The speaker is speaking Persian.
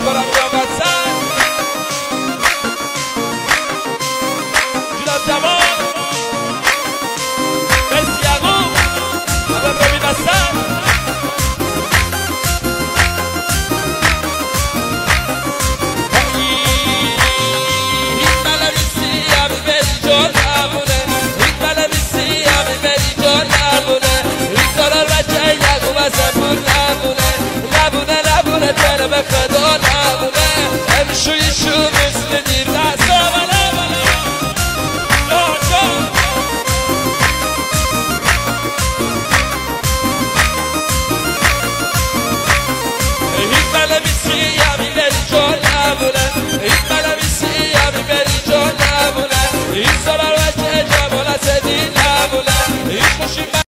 کنم قیامت سر جونم جوان مرسی یعقوب همه ببین هستن هیچ بلمیسی همی بری جان نبونه هیچ بلمیسی همی بری جان نبونه هیچ دارال بچه یعقوب از پول نبونه نبونه نبونه تنه به خدا نبونه همشوی شو مثل دیر دستا بله بله هیچ بلمیسی همی بری جان نبونه هیچ بلمیسی همی بری جان نبونه هیچ دارال بچه جوان از دیر نبونه هیچ خوشی